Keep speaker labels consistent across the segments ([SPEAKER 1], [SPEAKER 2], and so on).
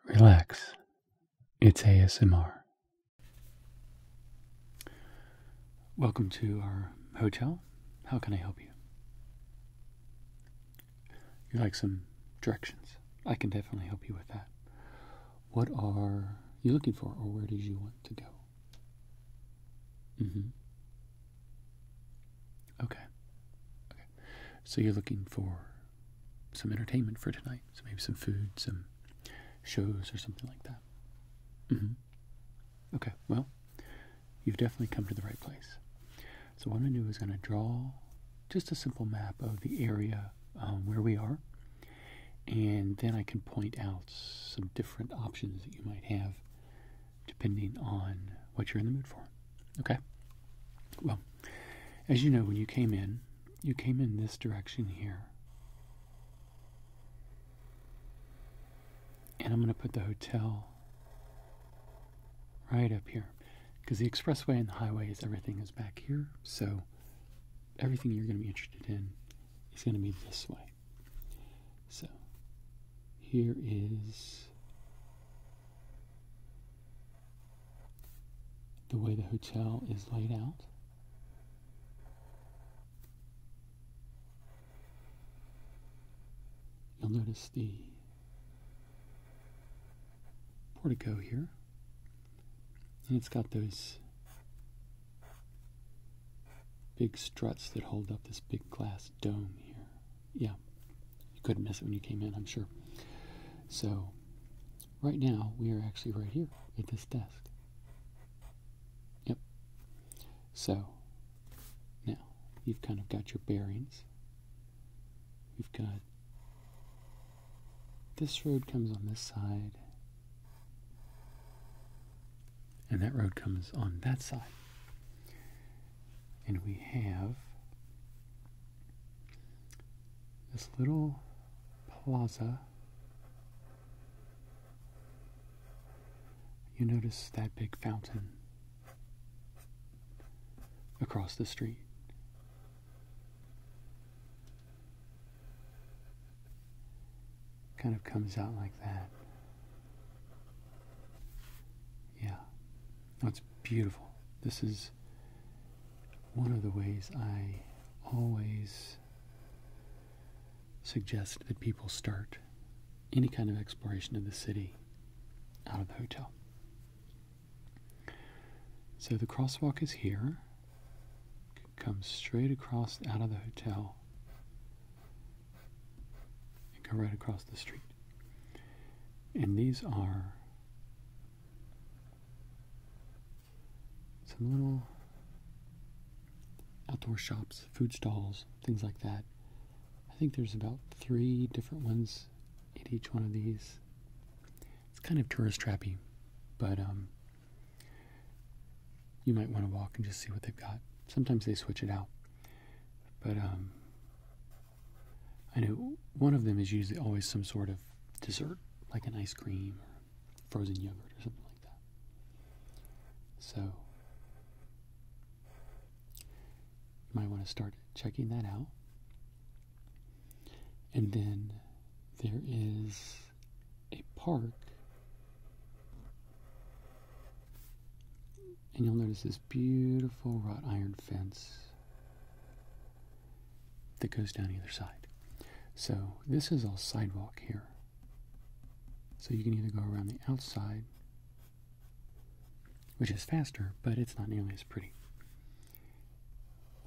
[SPEAKER 1] Relax. It's ASMR. Welcome to our hotel. How can I help you? You'd like some directions? I can definitely help you with that. What are you looking for, or where did you want to go? Okay. So you're looking for some entertainment for tonight. So maybe some food, some shows, or something like that. Okay, well, you've definitely come to the right place. So what I'm going to do is going to draw just a simple map of the area where we are, and then I can point out some different options that you might have depending on what you're in the mood for. Okay? Well, as you know, when you came in this direction here. And I'm going to put the hotel right up here, because the expressway and the highways, everything is back here. So everything you're going to be interested in is going to be this way. So here is the way the hotel is laid out. You'll notice the portico here, and it's got those big struts that hold up this big glass dome here. Yeah, you couldn't miss it when you came in, I'm sure. So right now we are actually right here at this desk. Yep. So now you've kind of got your bearings. We've got this road comes on this side, and that road comes on that side. And we have this little plaza. You notice that big fountain across the street. Kind of comes out like that. Yeah. Oh, it's beautiful. This is one of the ways I always suggest that people start any kind of exploration of the city out of the hotel. So the crosswalk is here. Come straight across out of the hotel and go right across the street. And these are some little outdoor shops, food stalls, things like that. I think there's about 3 different ones at each one of these. It's kind of tourist trappy, but you might want to walk and just see what they've got. Sometimes they switch it out, but I know one of them is usually always some sort of dessert, like an ice cream or frozen yogurt or something like that. So you might want to start checking that out. And then there is a park, and you'll notice this beautiful wrought iron fence that goes down either side. So this is all sidewalk here. So you can either go around the outside, which is faster, but it's not nearly as pretty.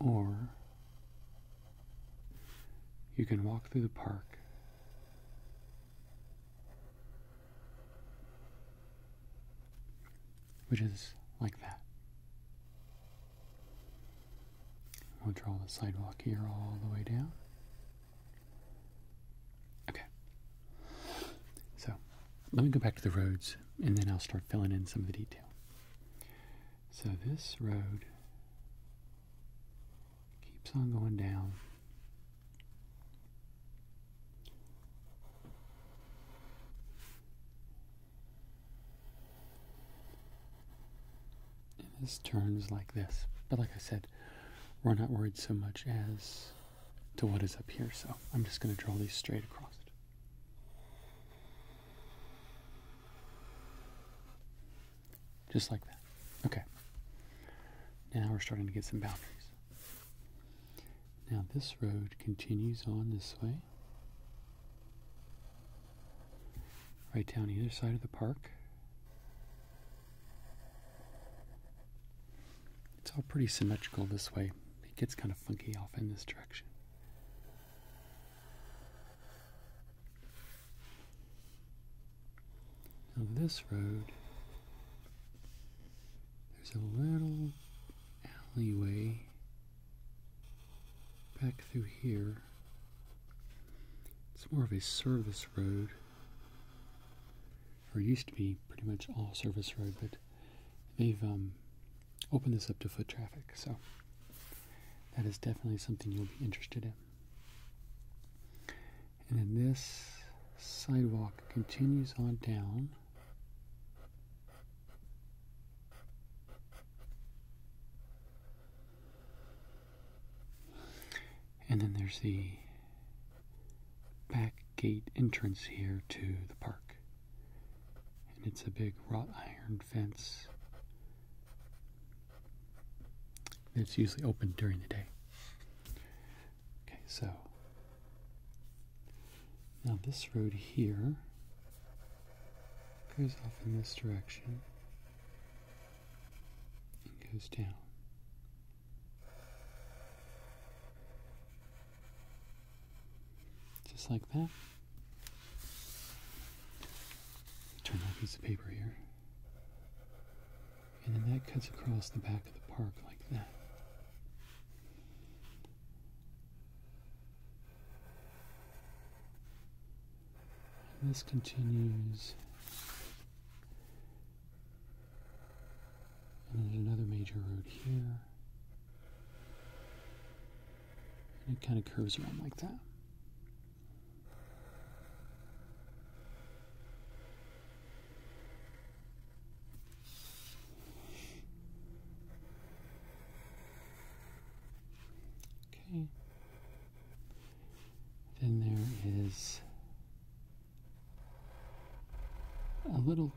[SPEAKER 1] Or you can walk through the park which is like that. We'll draw the sidewalk here all the way down. Okay. So let me go back to the roads, and then I'll start filling in some of the detail. So this road keeps on going down. And this turns like this. But like I said, we're not worried so much as to what is up here, so I'm just going to draw these straight across it. just like that. Okay. Now we're starting to get some boundaries. Now this road continues on this way, right down either side of the park. It's all pretty symmetrical this way. It gets kind of funky off in this direction. Now this road, there's a little alleyway back through here. It's more of a service road, or it used to be pretty much all service road, but they've opened this up to foot traffic, so that is definitely something you'll be interested in. And then this sidewalk continues on down. And then there's the back gate entrance here to the park. And it's a big wrought iron fence that's usually open during the day. Okay, so now this road here goes off in this direction and goes down. Just like that. Turn that piece of paper here. And then that cuts across the back of the park like that. And this continues. And there's another major road here. And it kind of curves around like that. Then there is a little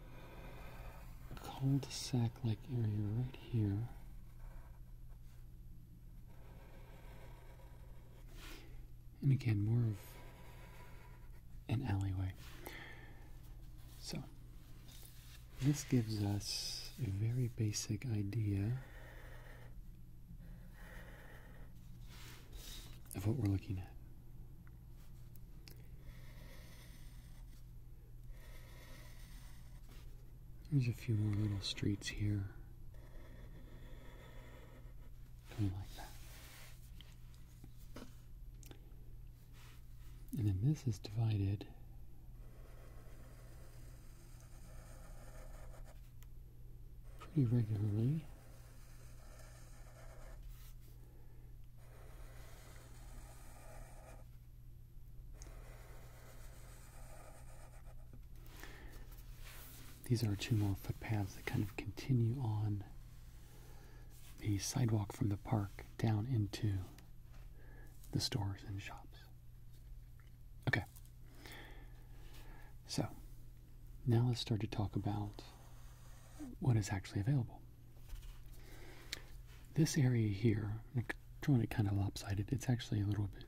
[SPEAKER 1] cul-de-sac-like area right here. And again, more of an alleyway. So, this gives us a very basic idea of what we're looking at. There's a few more little streets here, going like that. And then this is divided pretty regularly. These are two more footpaths that kind of continue on the sidewalk from the park down into the stores and shops. Okay. So, now let's start to talk about what is actually available. This area here, I'm drawing it kind of lopsided, it's actually a little bit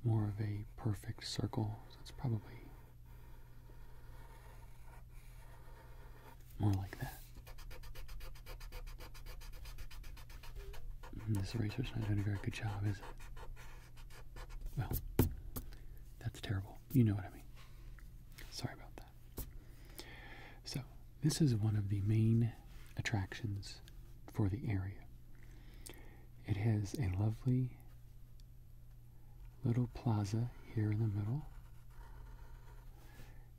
[SPEAKER 1] more of a perfect circle, so it's probably more like that. This eraser's not doing a very good job, is it? Well, that's terrible. You know what I mean. Sorry about that. So, this is one of the main attractions for the area. It has a lovely little plaza here in the middle.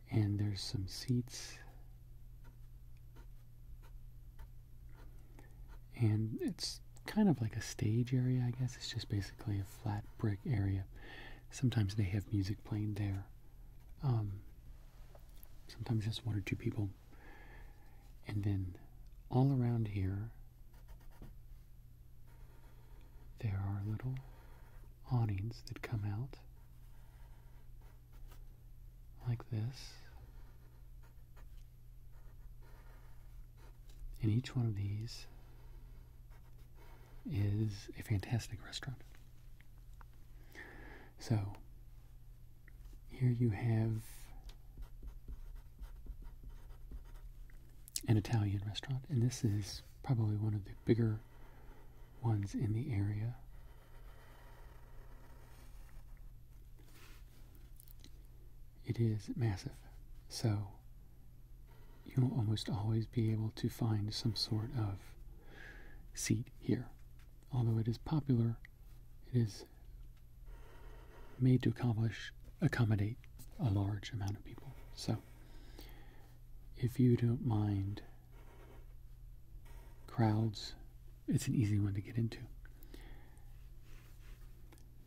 [SPEAKER 1] And there's some seats. And it's kind of like a stage area, I guess. It's just basically a flat brick area. Sometimes they have music playing there. Sometimes just one or two people. And then all around here, there are little awnings that come out like this. And each one of these is a fantastic restaurant. So, here you have an Italian restaurant, and this is probably one of the bigger ones in the area. It is massive, so you'll almost always be able to find some sort of seat here. Although it is popular, it is made to accommodate a large amount of people. So, if you don't mind crowds, it's an easy one to get into.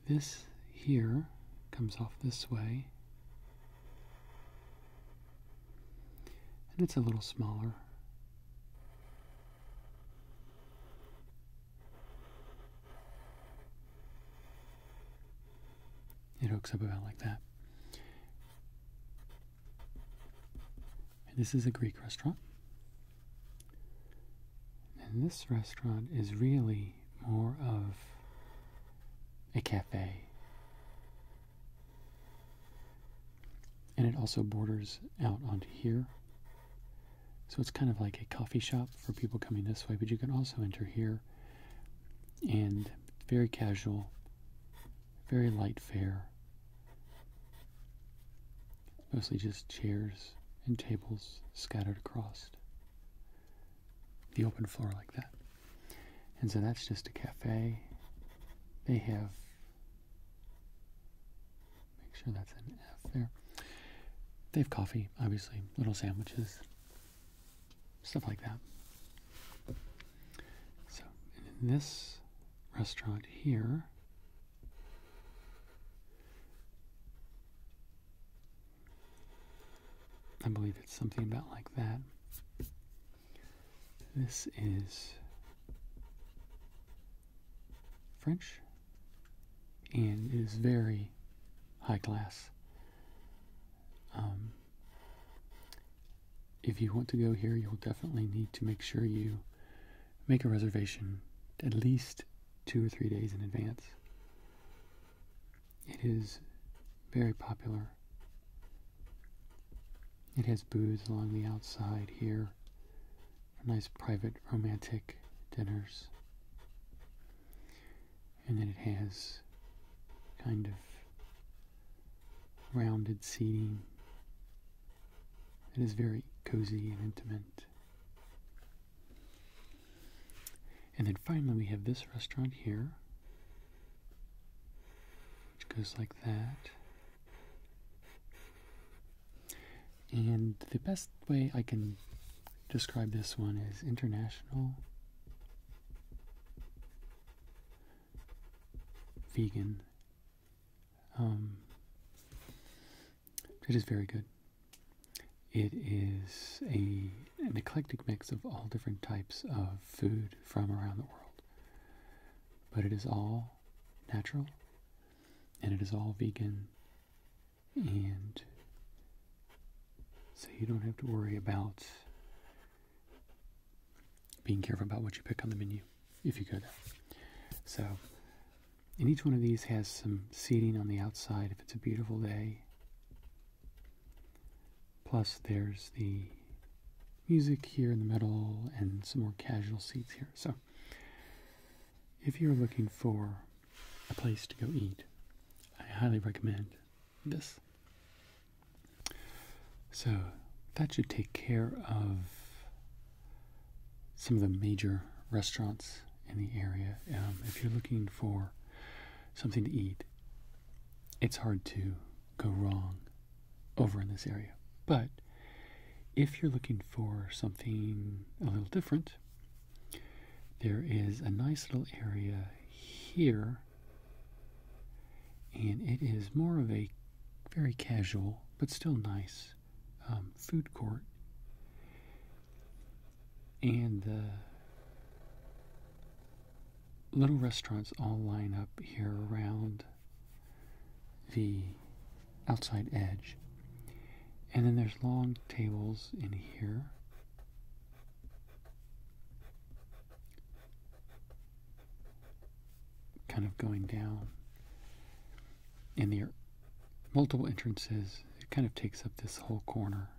[SPEAKER 1] This here comes off this way, and it's a little smaller. It hooks up about like that. And this is a Greek restaurant. And this restaurant is really more of a cafe. And it also borders out onto here. So it's kind of like a coffee shop for people coming this way, but you can also enter here. And very casual, very light fare. Mostly just chairs and tables scattered across the open floor like that. And so that's just a cafe. They have, make sure that's an F there. They have coffee, obviously, little sandwiches, stuff like that. So, in this restaurant here, I believe it's something about like that. This is French, and it is very high class. If you want to go here, you'll definitely need to make sure you make a reservation at least 2 or 3 days in advance. It is very popular. It has booths along the outside here for nice private romantic dinners. And then it has kind of rounded seating. It is very cozy and intimate. And then finally we have this restaurant here, which goes like that. And the best way I can describe this one is international, vegan. It is very good. It is an eclectic mix of all different types of food from around the world. But it is all natural, and it is all vegan, and so you don't have to worry about being careful about what you pick on the menu if you go there. So, and each one of these has some seating on the outside if it's a beautiful day. Plus there's the music here in the middle and some more casual seats here. So, if you're looking for a place to go eat, I highly recommend this. So that should take care of some of the major restaurants in the area. If you're looking for something to eat, it's hard to go wrong over in this area. But if you're looking for something a little different, there is a nice little area here, and it is more of a very casual but still nice food court, and the little restaurants all line up here around the outside edge, and then there's long tables in here, kind of going down. And there are multiple entrances. It kind of takes up this whole corner.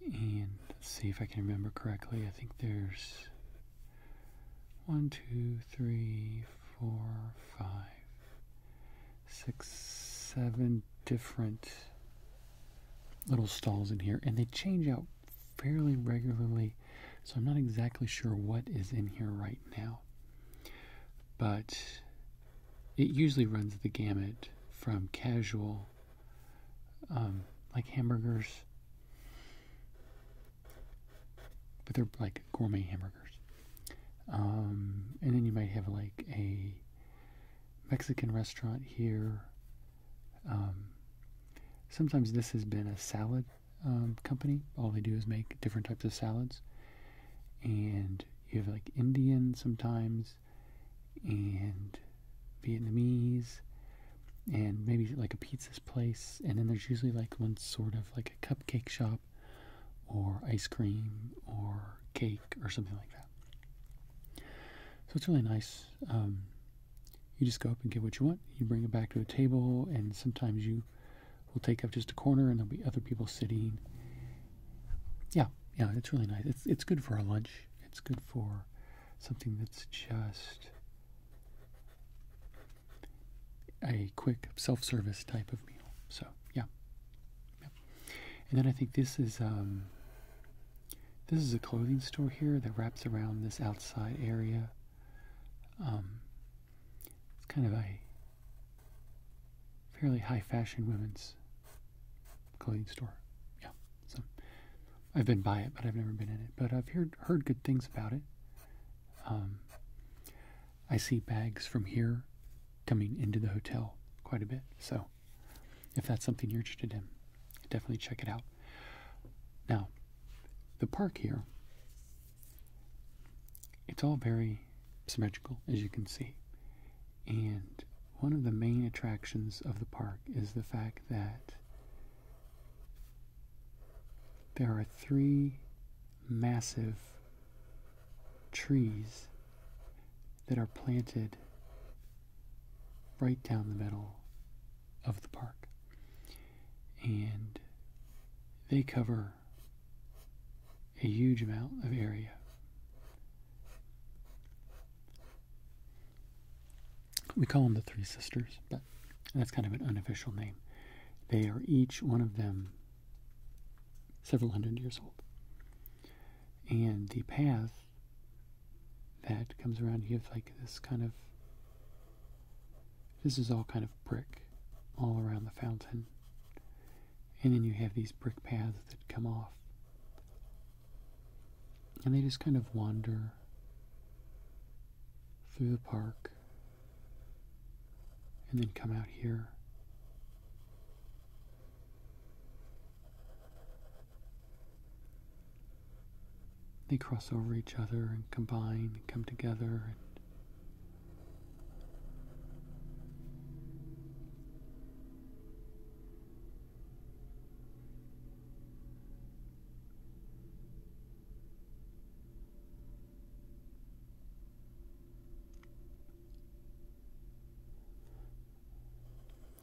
[SPEAKER 1] And let's see if I can remember correctly. I think there's 1, 2, 3, 4, 5, 6, 7 different little stalls in here, and they change out fairly regularly, so I'm not exactly sure what is in here right now. But it usually runs the gamut from casual, like hamburgers, but they're like gourmet hamburgers. And then you might have like a Mexican restaurant here. Sometimes this has been a salad company. All they do is make different types of salads. And you have like Indian sometimes, and Vietnamese, and maybe like a pizza's place. And then there's usually like one sort of like a cupcake shop, or ice cream, or cake, or something like that. So it's really nice. You just go up and get what you want. You bring it back to a table, and sometimes you will take up just a corner, and there'll be other people sitting. Yeah, it's really nice. It's good for a lunch. It's good for something that's just a quick self-service type of meal. So yeah. And then I think this is a clothing store here that wraps around this outside area. It's kind of a fairly high fashion women's clothing store. Yeah, so I've been by it, but I've never been in it. But I've heard good things about it. I see bags from here coming into the hotel quite a bit. So if that's something you're interested in, definitely check it out. Now, the park here, it's all very symmetrical, as you can see. And one of the main attractions of the park is the fact that there are 3 massive trees that are planted right down the middle of the park. And they cover a huge amount of area. We call them the 3 sisters, but that's kind of an unofficial name. They are each one of them several hundred years old. And the path that comes around, you have like this kind of, this is all kind of brick all around the fountain. And then you have these brick paths that come off. And they just kind of wander through the park and then come out here. They cross over each other and combine and come together.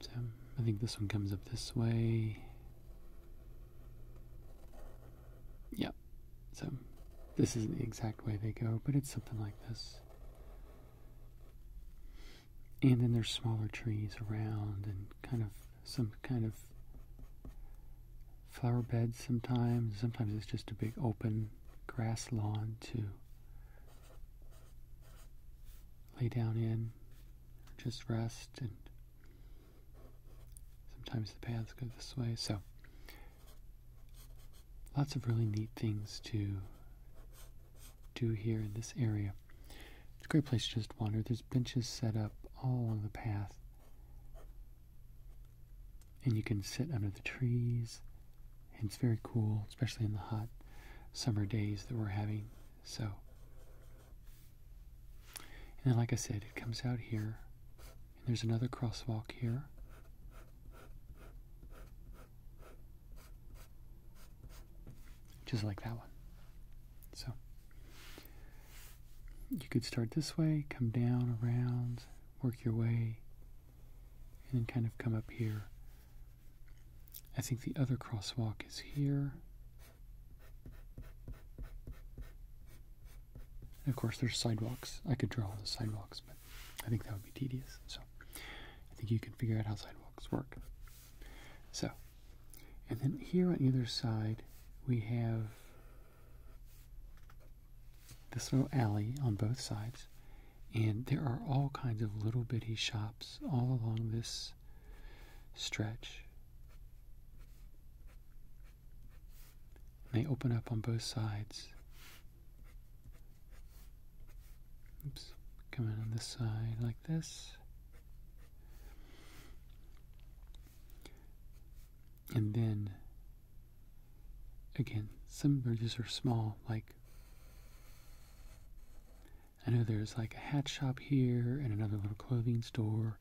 [SPEAKER 1] So I think this one comes up this way. Yep. So this isn't the exact way they go, but it's something like this. And then there's smaller trees around and kind of some kind of flower beds sometimes. Sometimes it's just a big open grass lawn to lay down in or just rest. And sometimes the paths go this way. So lots of really neat things to do here in this area. It's a great place to just wander. There's benches set up all along the path, and you can sit under the trees, and it's very cool, especially in the hot summer days that we're having. So, and then like I said, it comes out here, and there's another crosswalk here. Just like that one. So you could start this way, come down, around, work your way, and then kind of come up here. I think the other crosswalk is here. And of course, there's sidewalks. I could draw all the sidewalks, but I think that would be tedious. So I think you can figure out how sidewalks work. So, and then here on either side, we have this little alley on both sides. And there are all kinds of little bitty shops all along this stretch. They open up on both sides. Oops, come in on this side like this. And then, again, some bridges are small, like, I know there's like a hat shop here and another little clothing store,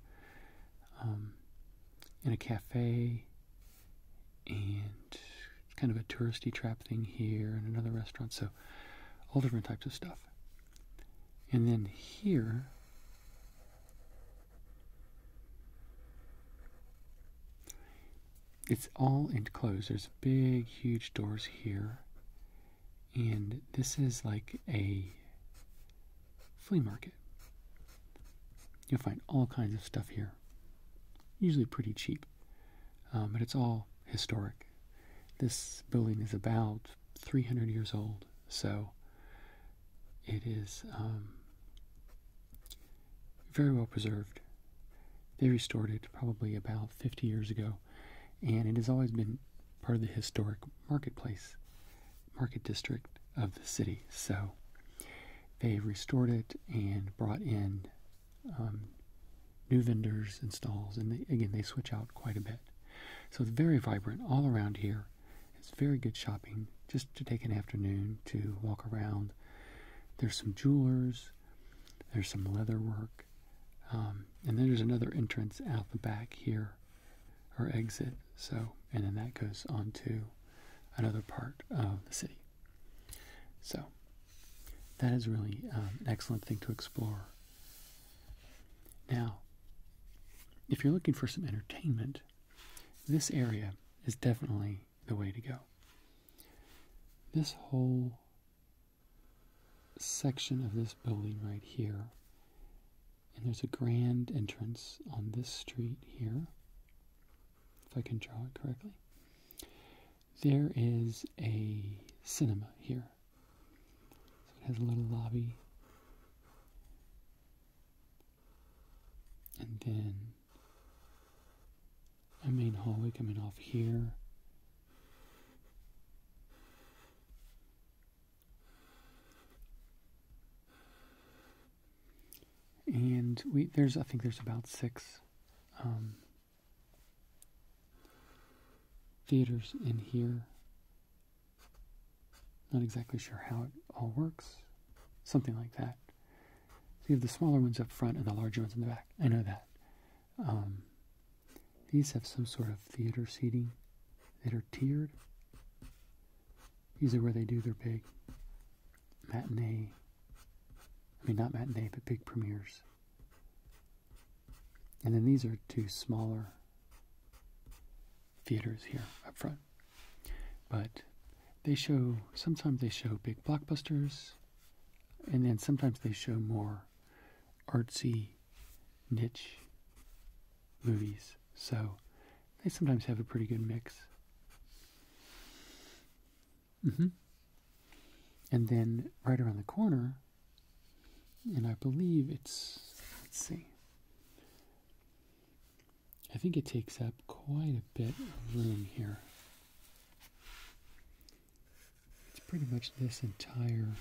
[SPEAKER 1] and a cafe, and kind of a touristy trap thing here, and another restaurant, so all different types of stuff. And then here, it's all enclosed. There's big, huge doors here, and this is like a flea market. You'll find all kinds of stuff here, usually pretty cheap, but it's all historic. This building is about 300 years old, so it is very well preserved. They restored it probably about 50 years ago, and it has always been part of the historic market district of the city. So they restored it and brought in new vendors and stalls, and they switch out quite a bit. So it's very vibrant all around here. It's very good shopping, just to take an afternoon to walk around. There's some jewelers, there's some leather work, and then there's another entrance out the back here, or exit. So, and then that goes on to another part of the city. So that is really an excellent thing to explore. Now, if you're looking for some entertainment, this area is definitely the way to go. This whole section of this building right here, and there's a grand entrance on this street here, if I can draw it correctly. There is a cinema here. So it has a little lobby, and then a main hallway coming off here. And I think there's about 6 theaters in here. Not exactly sure how it all works. Something like that. So you have the smaller ones up front and the larger ones in the back. I know that. These have some sort of theater seating that are tiered. These are where they do their big matinee. I mean, not matinee, but big premieres. And then these are 2 smaller theaters here up front. But sometimes they show big blockbusters, and then sometimes they show more artsy, niche movies. So they sometimes have a pretty good mix. And then right around the corner, and I believe let's see, I think it takes up quite a bit of room here. It's pretty much this entire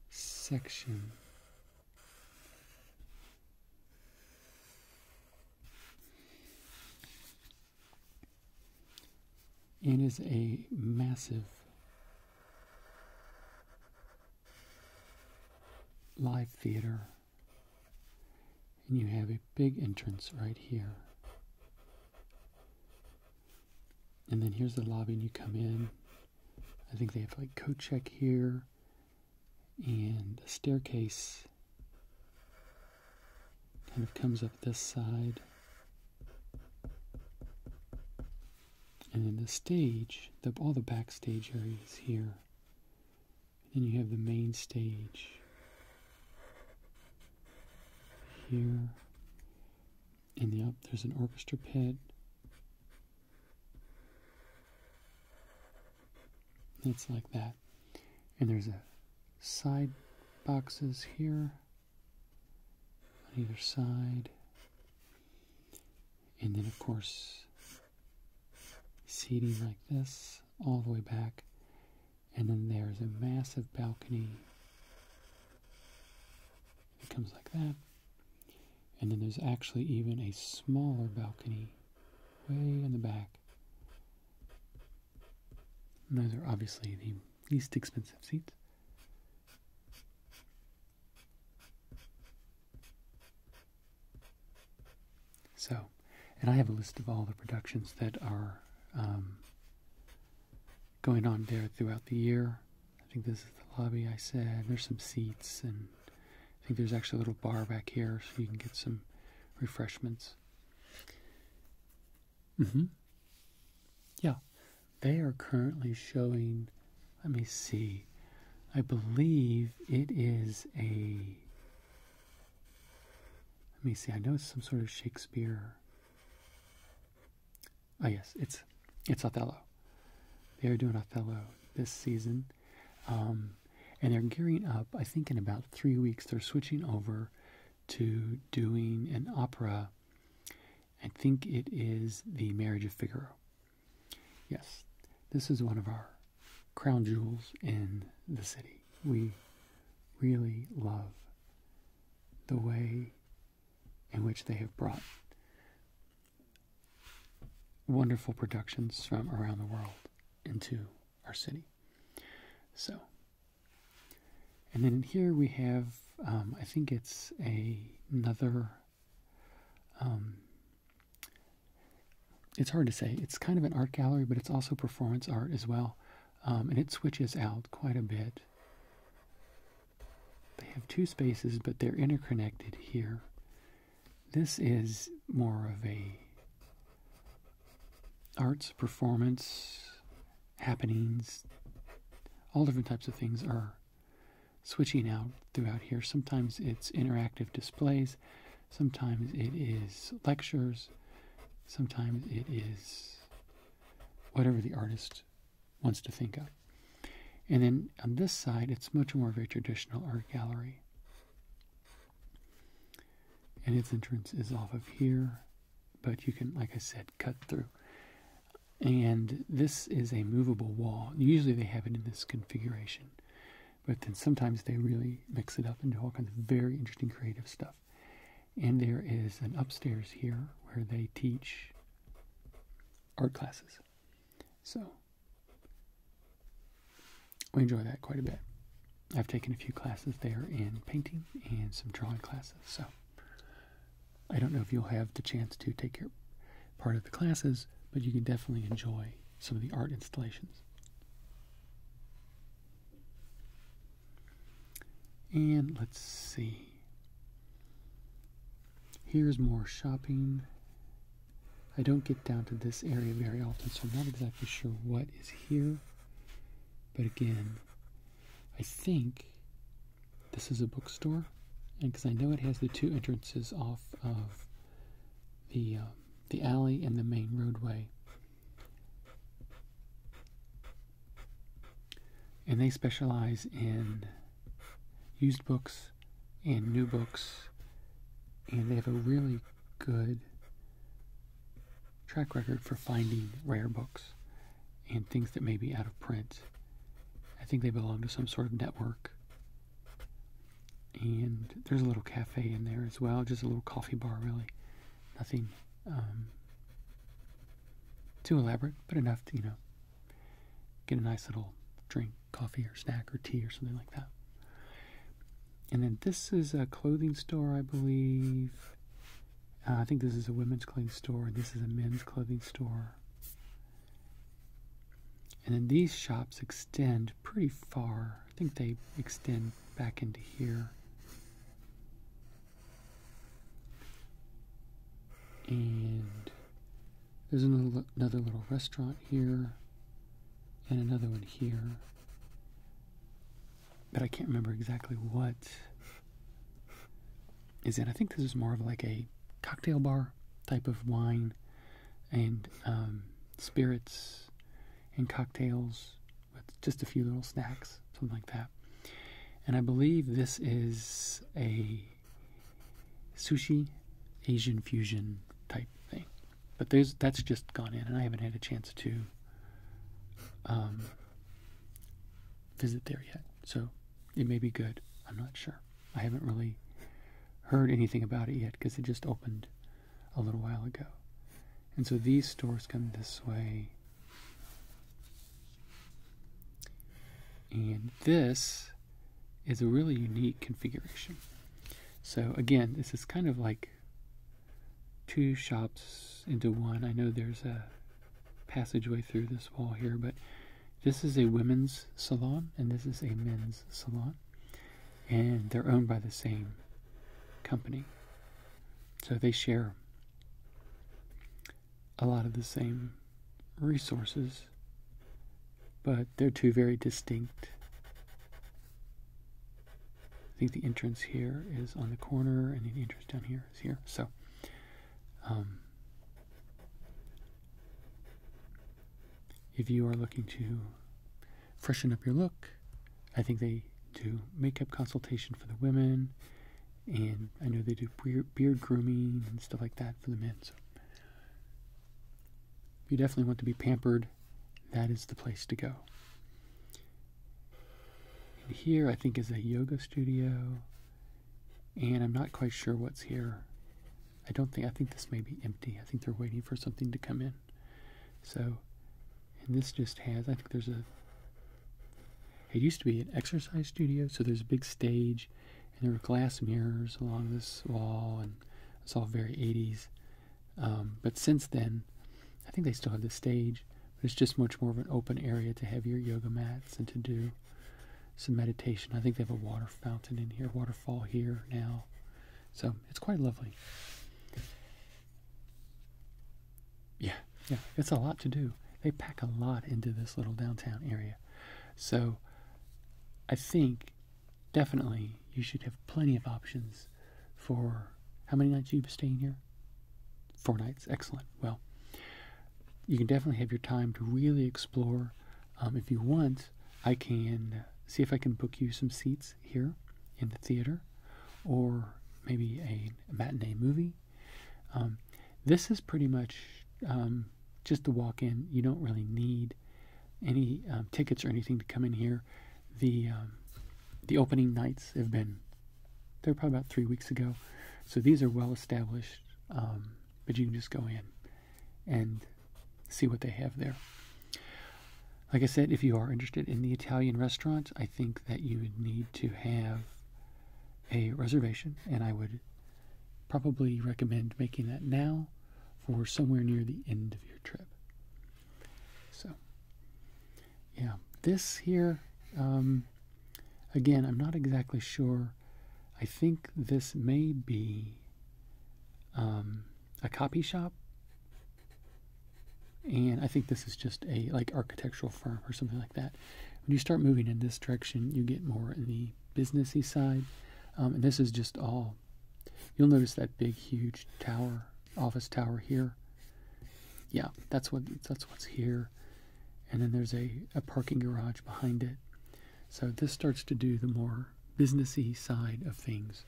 [SPEAKER 1] section. And is a massive live theater. And you have a big entrance right here. And then here's the lobby, and you come in. I think they have like coat check here. And the staircase kind of comes up this side. And then the stage, all the backstage areas here. Then you have the main stage here. And there's an orchestra pit. It's like that. And there's a side boxes here on either side. And then, of course, seating like this all the way back. And then there's a massive balcony. It comes like that. And then there's actually even a smaller balcony way in the back. And those are obviously the least expensive seats. So, and I have a list of all the productions that are going on there throughout the year. I think this is the lobby I said. There's some seats, and I think there's actually a little bar back here so you can get some refreshments. Yeah, they are currently showing, let me see, I believe it is let me see, I know it's some sort of Shakespeare. Oh yes, it's Othello. They are doing Othello this season. And they're gearing up, I think in about 3 weeks, they're switching over to doing an opera. I think it is The Marriage of Figaro. Yes, this is one of our crown jewels in the city. We really love the way in which they have brought wonderful productions from around the world into our city. So, and then here we have, I think it's another, it's hard to say. It's kind of an art gallery, but it's also performance art as well. And it switches out quite a bit. They have two spaces, but they're interconnected here. This is more of a arts, performance, happenings, all different types of things are switching out throughout here. Sometimes it's interactive displays, sometimes it is lectures, sometimes it is whatever the artist wants to think of. And then on this side, it's much more of a traditional art gallery. And its entrance is off of here, but you can, like I said, cut through. And this is a movable wall. Usually they have it in this configuration, but then sometimes they really mix it up and do all kinds of very interesting creative stuff. And there is an upstairs here where they teach art classes. So we enjoy that quite a bit. I've taken a few classes there in painting and some drawing classes. So I don't know if you'll have the chance to take your part of the classes, but you can definitely enjoy some of the art installations. And let's see. Here's more shopping. I don't get down to this area very often, so I'm not exactly sure what is here. But again, I think this is a bookstore, and because I know it has the two entrances off of the alley and the main roadway. And they specialize in used books and new books, and they have a really good track record for finding rare books and things that may be out of print. I think they belong to some sort of network. And there's a little cafe in there as well, just a little coffee bar really. Nothing too elaborate, but enough to, get a nice little drink, coffee or snack or tea or something like that. And then this is a clothing store, I believe. I think this is a women's clothing store, and this is a men's clothing store. And then these shops extend pretty far think they extend back into here. And there's another little restaurant here, and another one here. But I can't remember exactly what is in. I think this is more of like a cocktail bar type of wine and spirits and cocktails with just a few little snacks, something like that. And I believe this is a sushi Asian fusion type thing. But that's just gone in, and I haven't had a chance to visit there yet. So it may be good. I'm not sure. I haven't really heard anything about it yet because it just opened a little while ago. And so these stores come this way. And this is a really unique configuration. So again, this is kind of like two shops into one. I know there's a passageway through this wall here, but this is a women's salon and this is a men's salon. And they're owned by the same company. So they share a lot of the same resources, but they're two very distinct. I think the entrance here is on the corner and the entrance down here is here. So if you are looking to freshen up your look, I think they do makeup consultation for the women, and I know they do beard grooming and stuff like that for the men. So if you definitely want to be pampered, that is the place to go. And here I think is a yoga studio, and I'm not quite sure what's here. I think this may be empty. I think they're waiting for something to come in. So, and this just has, I think it used to be an exercise studio, so there's a big stage, and there were glass mirrors along this wall, and it's all very 80s. But since then, I think they still have the stage, but it's just much more of an open area to have your yoga mats and to do some meditation. I think they have a water fountain in here, waterfall here now. So it's quite lovely. Yeah, it's a lot to do. They pack a lot into this little downtown area. So I think definitely you should have plenty of options for, how many nights are you staying here? 4 nights. Excellent. Well, you can definitely have your time to really explore. If you want, I can see if I can book you some seats here in the theater, or maybe a matinee movie. This is pretty much just to walk in. You don't really need any tickets or anything to come in here. The opening nights they're probably about 3 weeks ago, so these are well established, but you can just go in and see what they have there. Like I said, if you are interested in the Italian restaurant, I think that you would need to have a reservation, and I would probably recommend making that now for somewhere near the end of your trip. So, yeah, this here, again, I'm not exactly sure. I think this may be a copy shop, and I think this is just a architectural firm or something like that. When you start moving in this direction, you get more in the businessy side, and this is just all. You'll notice that big, huge tower, office tower here. Yeah, that's what's here, and then there's a parking garage behind it. So this starts to do the more businessy side of things,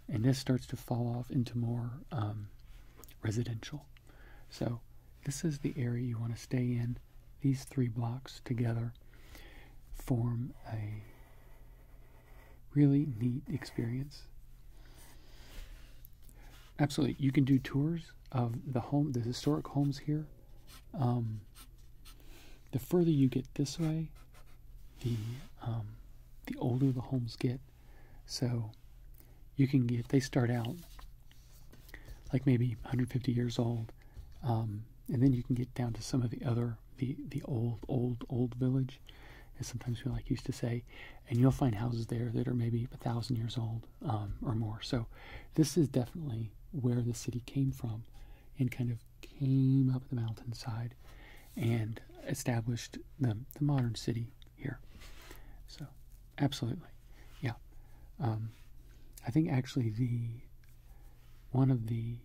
[SPEAKER 1] and this starts to fall off into more residential. So this is the area you want to stay in. These 3 blocks together form a really neat experience. Absolutely, you can do tours of the historic homes here. The further you get this way, the older the homes get. So you can they start out like maybe 150 years old, and then you can get down to some of the other the old village, as sometimes we used to say, and you'll find houses there that are maybe 1,000 years old or more. So this is definitely where the city came from and kind of came up the mountainside and established the modern city here. So absolutely, yeah. I think actually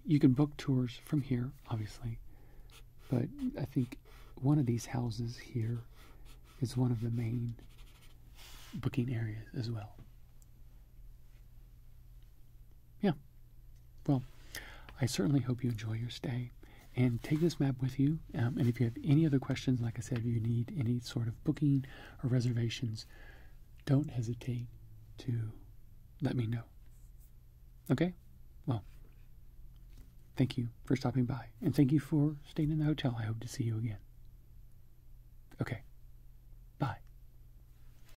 [SPEAKER 1] you can book tours from here, obviously, but I think one of these houses here is one of the main booking areas as well. Yeah. Well, I certainly hope you enjoy your stay and take this map with you. And if you have any other questions, like I said, if you need any sort of booking or reservations, don't hesitate to let me know. Okay? Well, thank you for stopping by, and thank you for staying in the hotel. I hope to see you again. Okay.